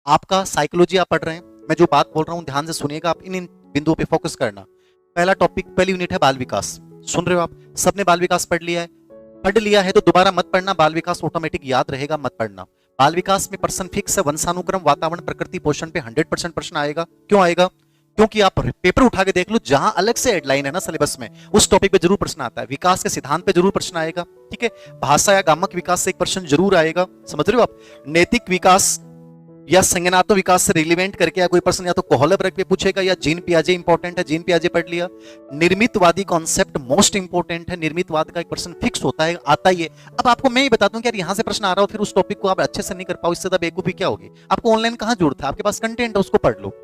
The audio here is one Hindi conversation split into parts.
आपका साइकोलॉजी आप पढ़ रहे हैं, मैं जो बात बोल रहा हूं ध्यान से सुनिएगा, आप इन इन बिंदुओं पे फोकस करना। पहला टॉपिक, पहली यूनिट है बाल विकास। सुन रहे हो आप? सबने बाल विकास पढ़ लिया है? पढ़ लिया है तो दोबारा मत पढ़ना, बाल विकास ऑटोमेटिक याद रहेगा, मत पढ़ना। बाल विकास में पर्सन फिक्स है, वंशानुक्रम, वातावरण, प्रकृति, पोषण पे 100% प्रश्न आएगा। क्यों आएगा? क्योंकि आप पेपर उठा के देख लो, जहां अलग से हेडलाइन है ना सिलेबस में, उस टॉपिक पे जरूर प्रश्न आता है। विकास के सिद्धांत पे जरूर प्रश्न आएगा, ठीक है। भाषा या गामक विकास से एक प्रश्न जरूर आएगा, समझ रहे हो आप। नैतिक विकास या संज्ञानात्मक विकास से रिलेवेंट करके या कोई पर्सन या तो कोहलर रख पे पूछेगा, या जीन पियाजे इंपॉर्टेंट है, जीन पियाजे पढ़ लिया। निर्मितवादी कॉन्सेप्ट मोस्ट इंपॉर्टेंट है, निर्मितवाद का एक पर्सन फिक्स होता है, आता ही है। अब आपको मैं ही बताता हूं कि यार यहां से प्रश्न आ रहा हो, फिर उस टॉपिक को आप अच्छे से नहीं कर पाओ, इससे ज्यादा बेवकूफी क्या होगी। आपको ऑनलाइन कहां जरूरत है, आपके पास कंटेंट है, उसको पढ़ लो,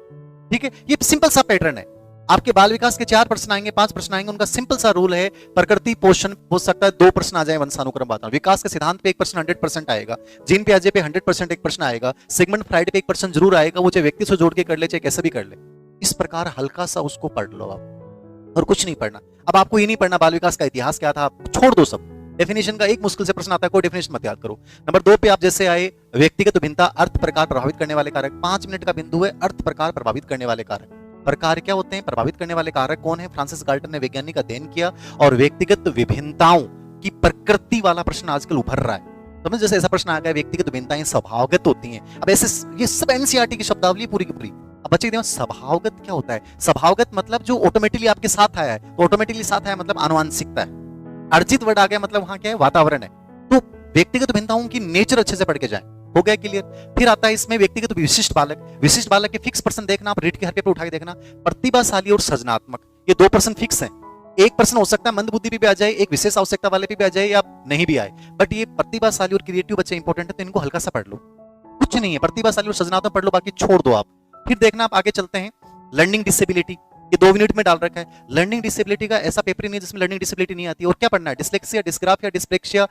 ठीक है। ये सिंपल सा पैटर्न है। आपके बाल विकास के 4 प्रश्न आएंगे, 5 प्रश्न आएंगे, उनका सिंपल सा रूल है। प्रकृति पोषण हो सकता है 2 प्रश्न आ जाए, वंशानुक्रम वातावरण। विकास के सिद्धांत पे 1 प्रश्न 100% आएगा। जीन पियाजे पे 100% एक प्रश्न आएगा। सिगमंड फ्राइड पे 1 प्रश्न जरूर आएगा, वो चाहे व्यक्ति से जोड़ के कर ले चाहे कैसे भी कर ले। इस प्रकार हल्का सा उसको पढ़ लो आप, और कुछ नहीं पढ़ना। अब आपको ये नहीं पढ़ना बाल विकास का इतिहास क्या था, आप छोड़ दो सब। डेफिनेशन का एक मुश्किल से प्रश्न आता है, कोई डेफिनेशन मत याद करो। नंबर 2 पे आप जैसे आए, व्यक्तिगत भिन्नता, अर्थ प्रकार प्रभावित करने वाले कारक। 5 मिनट का बिंदु है, अर्थ प्रकार प्रभावित करने वाले कारक। प्रकार क्या होते हैं, प्रभावित करने वाले कारक कौन है? फ्रांसिस गाल्टन ने वैज्ञानिक अध्ययन किया। और व्यक्तिगत विभिन्नताओं की प्रकृति वाला प्रश्न आजकल उभर रहा है। समझ, जैसे ऐसा प्रश्न आ गया, व्यक्तिगत भिन्नताएं स्वभावगत होती हैं। अब ऐसे ये सब एनसीईआरटी की शब्दावली पूरी की पूरी। अब बच्चे कहते हैं स्वभावगत क्या होता है? स्वभावगत मतलब जो ऑटोमेटिकली आपके साथ आया है, तो ऑटोमेटिकली साथ आया मतलब आनुवंशिकता है। अर्जित वर्ड आ गया मतलब वहां क्या है? वातावरण है। तो व्यक्तिगत भिन्नताओं की नेचर अच्छे से पढ़ के जाए, हो गया क्लियर। फिर आता है इसमें व्यक्तिगत विशिष्ट बालक। विशिष्ट बालक के फिक्स पर्सन देखना, आप रीड के हर पेपर उठा के देखना। प्रतिभाशाली और सृजनात्मक, ये 2 पर्सन फिक्स हैं। एक पर्सन हो सकता है मंद बुद्धि पे भी आ जाए, एक विशेष आवश्यकता वाले पे भी आ जाए, या नहीं भी आए, बट ये प्रतिभाशाली और क्रिएटिव बच्चे इंपॉर्टेंट है, तो इनको हल्का सा पढ़ लो। कुछ नहीं है, प्रतिभाशाली और सृजनात्मक पढ़ लो, बाकी छोड़ दो आप। फिर देखना, आप आगे चलते हैं। लर्निंग डिसेबिलिटी, ये 2 मिनट में डाल रखा है। लर्निंग डिसेबिलिटी का ऐसा पेपर ही नहीं जिसमें लर्निंग डिसेबिलिटी नहीं आती। और क्या पढ़ना है? डिस्लेक्सिया, डिस्ग्राफिया, डिस्प्लेक्सिया,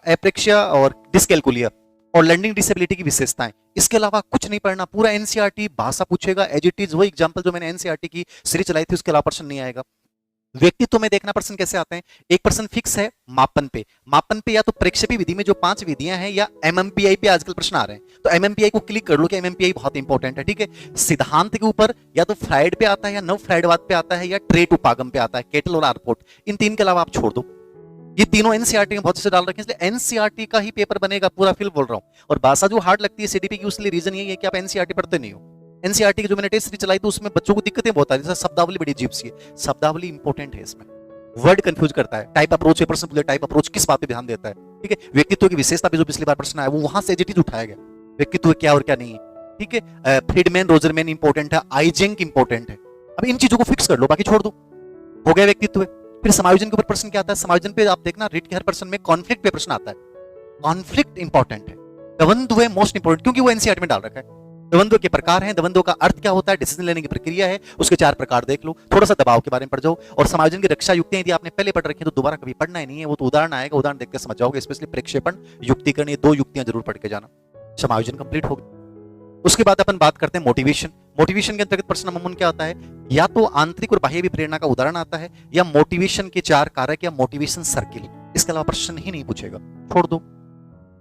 एप्रेक्सिया और डिस्कैल्कुलिया, और लर्निंग डिसेबिलिटी की विशेषताएं। इसके अलावा कुछ नहीं पढ़ना। पूरा एनसीईआरटी भाषा पूछेगा, एज इट इज, वो एग्जांपल जो मैंने एनसीईआरटी की सीरीज चलाई थी, उसके अलावा प्रश्न नहीं आएगा। व्यक्तित्व में देखना पर्सन कैसे आते हैं। एक पर्सन फिक्स है मापन पे। मापन पे या तो प्रेक्षेपी विधि में जो 5 विधियां हैं, या एमएमपीआई पे आजकल प्रश्न आ रहे हैं, तो एमएमपीआई को क्लिक कर लो कि एमएमपीआई बहुत इंपॉर्टेंट है, ठीक है। सिद्धांत के ऊपर या तो फ्राइड पे आता है, या नव फ्राइडवाद पे आता है, या ट्रेट उपागम पे आता है, केटल और आरपोर्ट। इन 3 के अलावा आप छोड़ दो। ये तीनों एनसीईआरटी में बहुत से डाल रखे हैं, इसलिए एनसीईआरटी का ही पेपर बनेगा पूरा, फिल बोल रहा हूं। और भाषा जो हार्ड लगती है सीडीपी की, उसके रीजन यही है कि आप एनसीईआरटी पढ़ते नहीं हो। एनसीईआरटी की जो मैंने टेस्ट सीरीज चलाई थी, उसमें बच्चों को दिक्कतें बहुत आ रही है। शब्दावली बड़ी अजीब सी है, शब्दावली इंपॉर्टेंट है, इसमें वर्ड कंफ्यूज करता है। टाइप अप्रोच पेपर से पूछे, टाइप अप्रोच किस बात पे ध्यान देता है, ठीक है। व्यक्तित्व की विशेषता पे जो पिछली बार प्रश्न आया, वो वहां से एजिटिव उठाया गया, व्यक्तित्व क्या और क्या नहीं है, ठीक है। फ्रीडमैन रोजरमैन इंपॉर्टेंट है, आइजेंक इंपॉर्टेंट है। अब इन चीजों को फिक्स कर लो, बाकी छोड़ दो, हो गया व्यक्तित्व। फिर समायोजन के ऊपर प्रश्न क्या आता है? समायोजन पे आप देखना, रीड के हर प्रश्न में कॉन्फ्लिक्ट पे प्रश्न आता है। कॉन्फ्लिक्ट इंपॉर्टेंट है, द्वंद्व है मोस्ट इंपॉर्टेंट, क्योंकि वो एनसीईआरटी में डाल रखा है। द्वंद्व के प्रकार हैं, द्वंद्व का अर्थ क्या होता है, डिसीजन लेने की प्रक्रिया है, उसके 4 प्रकार देख लो। थोड़ा सा दबाव के बारे में पढ़ जाओ। और समायोजन की रक्षा युक्तियां यदि आपने पहले पढ़ रखी है तो दोबारा कभी पढ़ना ही नहीं है, वो तो उदाहरण आएगा, उदाहरण देख के समझ जाओगे। स्पेशली प्रक्षेपण, युक्तिकरण, ये 2 युक्तियां जरूर पढ़ के जाना। समायोजन कंप्लीट हो गया। उसके बाद अपन बात करते हैं मोटिवेशन। मोटिवेशन के अंतर्गत प्रश्न अमूमन क्या आता है? या तो आंतरिक और बाह्य प्रेरणा का उदाहरण आता है, या मोटिवेशन के 4 कारक, या मोटिवेशन सर्किल। इसके अलावा प्रश्न ही नहीं पूछेगा, छोड़ दो।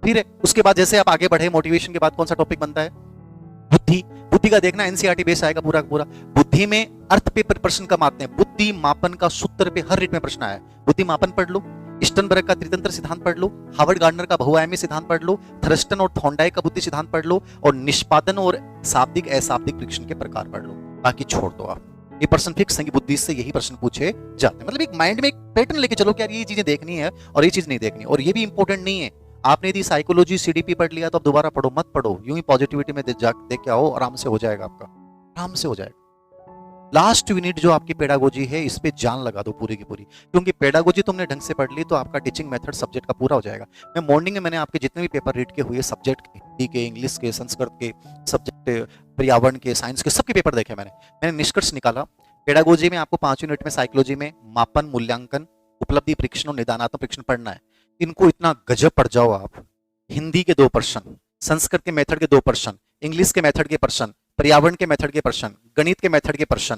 फिर उसके बाद जैसे आप आगे बढ़े, मोटिवेशन के बाद कौन सा टॉपिक बनता है? बुद्धि। बुद्धि का देखना, एनसीईआरटी बेस आएगा पूरा पूरा। बुद्धि में अर्थ पे प्रश्न कम आते हैं। बुद्धि मापन का सूत्र पे हर रीट में प्रश्न आया। बुद्धि मापन पढ़ लो। स्टनबर्ग का त्रितंत्र सिद्धांत पढ़ लो। हार्वर्ड गार्डनर का बहुआयामी सिद्धांत पढ़ लो। थर्स्टन और थॉर्नडाइक का बुद्धि सिद्धांत पढ़ लो। और निष्पादन और शाब्दिक अशाब्दिक परीक्षण के प्रकार पढ़ लो, बाकी छोड़ दो आप। ये प्रश्न फिक्स है कि बुद्धि से यही प्रश्न पूछे जाते हैं। मतलब एक माइंड में एक पैटर्न लेके चलो कि यार ये चीजें देखनी है और ये चीज नहीं देखनी। और ये भी इंपॉर्टेंट नहीं है, आपने यदि साइकोलॉजी सीडीपी पढ़ लिया तो अब दोबारा पढ़ो मत पढ़ो, यूं ही पॉजिटिविटी में देख के आओ, आराम से हो जाएगा आपका, आराम से हो जाएगा। लास्ट यूनिट जो आपकी पेडागोजी है, इस पे जान लगा दो पूरी की पूरी, क्योंकि पेडागोजी तुमने ढंग से पढ़ ली तो आपका टीचिंग मेथड सब्जेक्ट का पूरा हो जाएगा। मैं मॉर्निंग में मैंने आपके जितने भी पेपर रीड के हुए सब्जेक्ट के, हिंदी के, इंग्लिश के, संस्कृत के सब्जेक्ट, पर्यावरण के, साइंस के, सबके पेपर देखे मैंने निष्कर्ष निकाला। पेडागोजी में आपको 5 यूनिट में साइकोलॉजी में मापन, मूल्यांकन, उपलब्धि परीक्षण और निदानात्मक परीक्षण पढ़ना है। इनको इतना गजब पढ़ जाओ आप। हिंदी के 2 प्रश्न, संस्कृत के मेथड के 2 प्रश्न, इंग्लिश के मेथड के प्रश्न, पर्यावरण के मेथड के प्रश्न, गणित के मेथड के प्रश्न,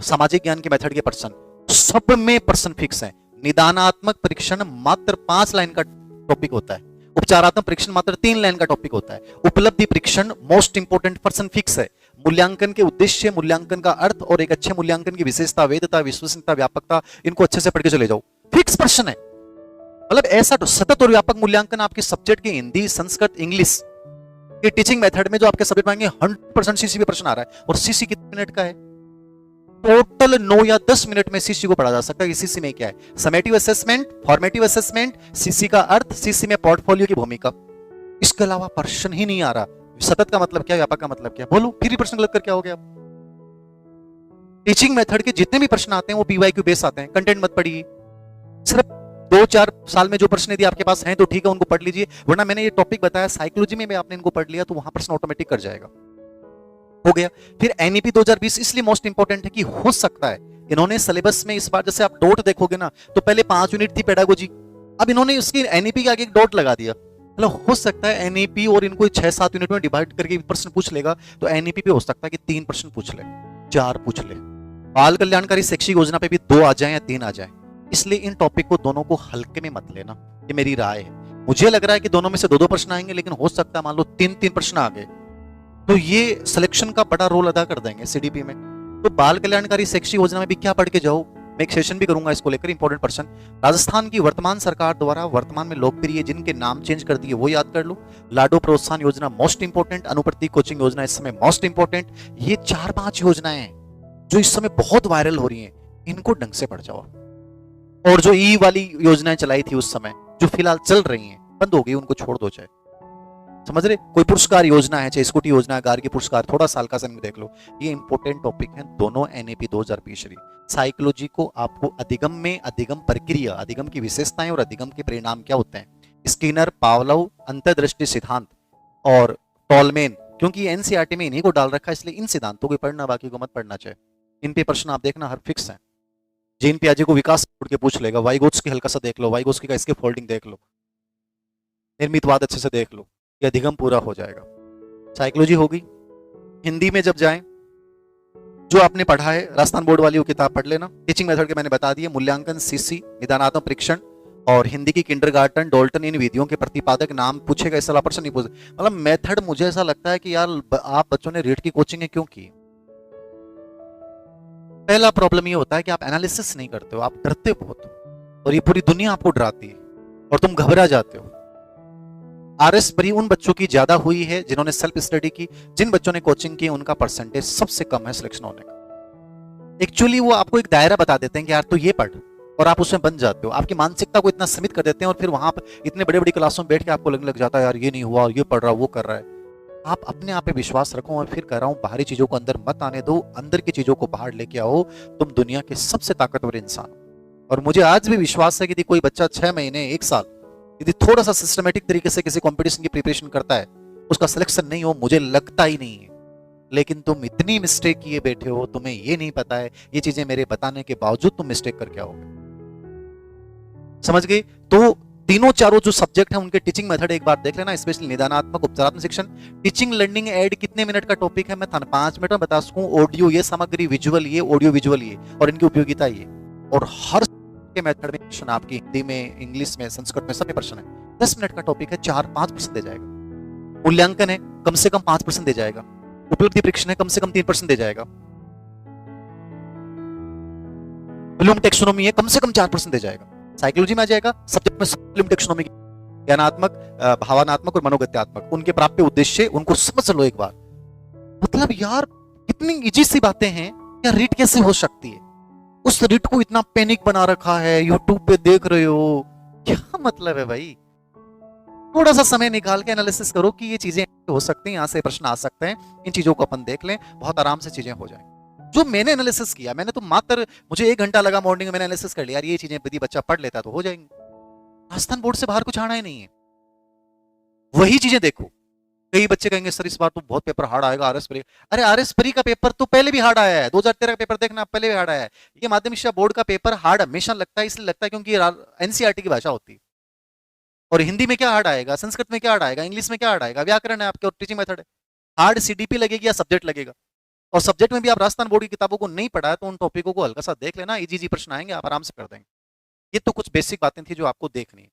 सामाजिक ज्ञान के मेथड के प्रश्न, सब में प्रश्न फिक्स है। निदानात्मक परीक्षण मात्र 5 लाइन का टॉपिक होता है, उपचारात्मक परीक्षण मात्र 3 लाइन का टॉपिक होता है। उपलब्धि परीक्षण मोस्ट इंपोर्टेंट पर्सन फिक्स है। मूल्यांकन के उद्देश्य, मूल्यांकन का अर्थ और एक अच्छे मूल्यांकन की विशेषता, वैधता, विश्वसनीयता, व्यापकता, इनको अच्छे से पढ़ के चले जाओ। फिक्स प्रश्न है, मतलब ऐसा सतत और व्यापक मूल्यांकन आपके सब्जेक्ट के हिंदी, संस्कृत, इंग्लिश के टीचिंग मेथड में जो आपके सब्जेक्ट मांगे 100% सीसी पे प्रश्न आ रहा है। और सीसी कितने मिनट का है? टोटल 9 या 10 मिनट में सीसी को पढ़ा जा सकता है। सीसी में क्या है? Summative assessment, formative assessment, CC का अर्थ, सीसी में पोर्टफोलियो की भूमिका, इसके अलावा प्रश्न ही नहीं आ रहा। सतत का मतलब क्या, व्यापक का मतलब क्या? बोलो, फिर ही प्रश्न गलत कर क्या हो गया? टीचिंग मेथड के जितने भी प्रश्न आते हैं वो पीवाईक्यू बेस आते हैं। कंटेंट मत पढ़िए, सिर्फ 2-4 साल में जो प्रश्न यदि आपके पास हैं तो ठीक है, उनको पढ़ लीजिए, वरना मैंने ये टॉपिक बताया साइकोलॉजी में भी आपने इनको पढ़ लिया तो वहां प्रश्न ऑटोमेटिक कर जाएगा। हो गया। फिर एनईपी 2020 इसलिए मोस्ट इंपोर्टेंट है कि हो सकता है इन्होंने सिलेबस में इस बार, जैसे आप डॉट देखोगे ना, तो पहले 5 यूनिट थी पेडागोजी, अब इन्होंने उसकी एनईपी के आगे एक डॉट लगा दिया। मतलब हो सकता है एनईपी और इनको 6-7 यूनिट में डिवाइड करके प्रश्न पूछ लेगा, तो एनईपी पे हो सकता है कि 3 प्रश्न पूछ ले, 4 पूछ ले। बाल कल्याणकारी शैक्षिक योजना पे भी 2 आ जाए या 3 आ जाए। इसलिए इन टॉपिक को दोनों को हल्के में मत लेना, ये मेरी राय है। मुझे लग रहा है कि दोनों में से 2-2 प्रश्न आएंगे, लेकिन हो सकता है मान लो 3-3 प्रश्न आ गए, तो ये सिलेक्शन का बड़ा रोल अदा कर देंगे सीडीपी में। तो बाल कल्याणकारी शैक्षिक योजना में भी क्या पढ़ के जाओ, मैं एक सेशन भी करूंगा इसको लेकर, इंपॉर्टेंट पर्सन। राजस्थान की वर्तमान सरकार द्वारा वर्तमान में लोकप्रिय जिनके नाम चेंज कर दिए वो याद कर लो। लाडो प्रोत्साहन योजना मोस्ट इंपोर्टेंट, अनुप्रति कोचिंग योजना इस समय मोस्ट इंपोर्टेंट। ये 4-5 योजनाएं हैं जो इस समय बहुत वायरल हो रही हैं, इनको ढंग से पढ़ जाओ। और जो ई वाली योजनाएं चलाई थी उस समय, जो फिलहाल चल रही हैं, बंद हो गई, उनको छोड़ दो। चाहे समझ रहे, कोई पुरस्कार योजना है, चाहे स्कूटी योजना है, गार्गी पुरस्कार, थोड़ा साल का समय देख लो। ये इंपॉर्टेंट टॉपिक है दोनों एनईपी 2020। साइकोलॉजी को आपको अधिगम में अधिगम प्रक्रिया, अधिगम की विशेषताएं और अधिगम के परिणाम क्या होते हैं, स्किनर, पावलोव, अंतर्दृष्टि सिद्धांत और टॉलमेन, क्योंकि एनसीईआरटी में इन्हीं को डाल रखा है, इसलिए इन सिद्धांतों को पढ़ना, बाकी को मत पढ़ना। चाहिए इन पे प्रश्न आप देखना हर फिक्स है। जीन पियाजे को विकास छोड़ के पूछ लेगा, वाइगोत्स्की हल्का सा देख लो, वाइगोत्स्की का इसके फोल्डिंग देख लो, निर्मितवाद अच्छे से देख लो, ये अधिगम पूरा हो जाएगा। साइकोलॉजी होगी। हिंदी में जब जाएं, जो आपने पढ़ा है राजस्थान बोर्ड वाली वो किताब पढ़ लेना। टीचिंग मेथड के मैंने बता दिए, मूल्यांकन, सीसी, निदानात्मक परीक्षण और हिंदी की किंडरगार्टन, डोल्टन, इन विधियों के प्रतिपादक नाम पूछेगा, इस सलाह प्रश्न नहीं पूछे। मतलब मेथड मुझे ऐसा लगता है कि यार आप बच्चों ने रीट की कोचिंग क्यों की? पहला प्रॉब्लम ये होता है कि आप एनालिसिस नहीं करते हो, आप डरते बहुत हो और ये पूरी दुनिया आपको डराती है और तुम घबरा जाते हो। आरएस बरी उन बच्चों की ज्यादा हुई है जिन्होंने सेल्फ स्टडी की। जिन बच्चों ने कोचिंग की उनका परसेंटेज सबसे कम है सिलेक्शन होने का। एक्चुअली वो आपको एक दायरा बता देते हैं कि यार तो ये पढ़, और आप उसमें बन जाते हो। आपकी मानसिकता को इतना सीमित कर देते हैं और फिर वहां पर इतने बड़े बड़ी क्लासों में बैठ के आपको लगने लग जाता है यार ये नहीं हुआ, ये पढ़ रहा, वो कर रहा है। आप अपने आप पे विश्वास रखो, और फिर कह रहा हूं बाहरी चीजों को अंदर मत आने दो, अंदर की चीजों को बाहर लेके आओ। तुम दुनिया के सबसे ताकतवर इंसान हो। और मुझे आज भी विश्वास है कि यदि कोई बच्चा 6 महीने 1 साल यदि थोड़ा सा सिस्टमेटिक तरीके से किसी कंपटीशन की प्रिपरेशन करता है, उसका सिलेक्शन नहीं हो, मुझे लगता ही नहीं है। लेकिन तुम इतनी मिस्टेक किए बैठे हो, तुम्हें ये नहीं पता है, ये चीजें मेरे बताने के बावजूद तुम मिस्टेक करके आओगे। समझ गए? तो तीनों चारों जो सब्जेक्ट है उनके टीचिंग मेथड एक बार देख लेना, स्पेशली निदानात्मक, उपचारात्मक शिक्षण। टीचिंग लर्निंग एड कितने मिनट का टॉपिक है मैं 5 मिनट में बता सकूं। ऑडियो ये सामग्री, विजुअल ये, ऑडियो विजुअल ये, और इनकी उपयोगिता ये। और हर के मेथड में प्रश्न आपकी हिंदी में, इंग्लिश में, संस्कृत में, सब में प्रश्न है। 10 मिनट का टॉपिक है, 4-5% दे जाएगा। मूल्यांकन है, कम से कम 5% दे जाएगा। उपलब्धि परीक्षण है, कम से कम 3% दे जाएगा। ब्लूम टेक्सोनोमी है, कम से कम 4% दे जाएगा। साइकोलॉजी में आ जाएगा, सब्जेक्ट में ब्लूम टेक्सोनोमी, ज्ञानात्मक, भावनात्मक और मनोगत्यात्मक, उनके प्राप्य उद्देश्य, उनको समझ लो एक बार। मतलब यार कितनी इजी सी बातें हैं, यार रीड कैसे हो सकती है? उस रीड को इतना पैनिक बना रखा है, यूट्यूब पे देख रहे हो, क्या मतलब है भाई? थोड़ा सा समय निकाल के एनालिसिस करो कि ये चीजें हो सकती हैं, यहाँ से प्रश्न आ सकते हैं, इन चीजों को अपन देख लें, बहुत आराम से चीजें हो जाएं। जो मैंने एनालिसिस किया, मैंने तो मात्र, मुझे 1 घंटा लगा मॉर्निंग में, मैंने एनालिसिस कर लिया यार ये चीजें यदि बच्चा पढ़ लेता तो हो जाएंगी। राजस्थान बोर्ड से बाहर कुछ आना ही नहीं है, वही चीजें देखो। कई बच्चे कहेंगे सर इस बार तो बहुत पेपर हार्ड आएगा, आरएस परी। अरे आरएस परी का पेपर तो पहले भी हार्ड आया है, 2013 का पेपर देखना, पहले भी हार्ड आया है। ये माध्यमिक शिक्षा बोर्ड का पेपर हार्ड हमेशा लगता है, इसलिए लगता है क्योंकि एनसीईआरटी की भाषा होती है। और हिंदी में क्या हार्ड आएगा, संस्कृत में क्या हार्ड आएगा, इंग्लिश में क्या हार्ड आएगा, व्याकरण है आपके और टीचिंग मेथड है। हार्ड सीडीपी लगेगी या सब्जेक्ट लगेगा? और सब्जेक्ट में भी आप राजस्थान बोर्ड की किताबों को नहीं पढ़ा है तो उन टॉपिकों को हल्का सा देख लेना, इजी प्रश्न आएंगे, आप आराम से कर देंगे। ये तो कुछ बेसिक बातें थी जो आपको देखनी है।